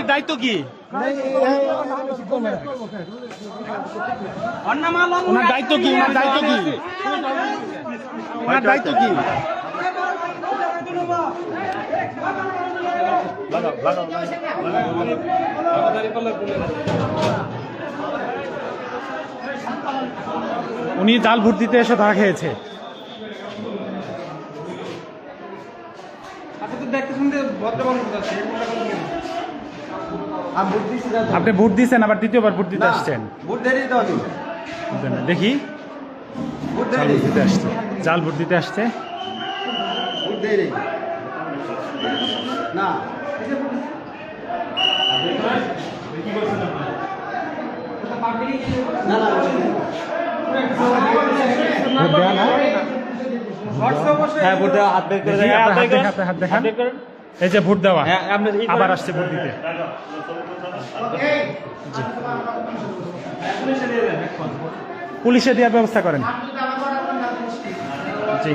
কমিটির দায়িত্ব কি? ওনার দায়িত্ব কি? ওনার দায়িত্ব কি? ওনার দায়িত্ব কি? উনি জাল ভোট দিতে এসে ধরা খেয়েছে। আপনি ভোট দিচ্ছেন, আবার দ্বিতীয়বার ভোট দিতে আসছেন। দেখি জাল ভোট দিতে আসছে, জাল ভোট দিতে আসছে। এই যে ভোট দেওয়া, আবার আসছে ভোট দিতে। পুলিশে দেওয়ার ব্যবস্থা করেন। জি।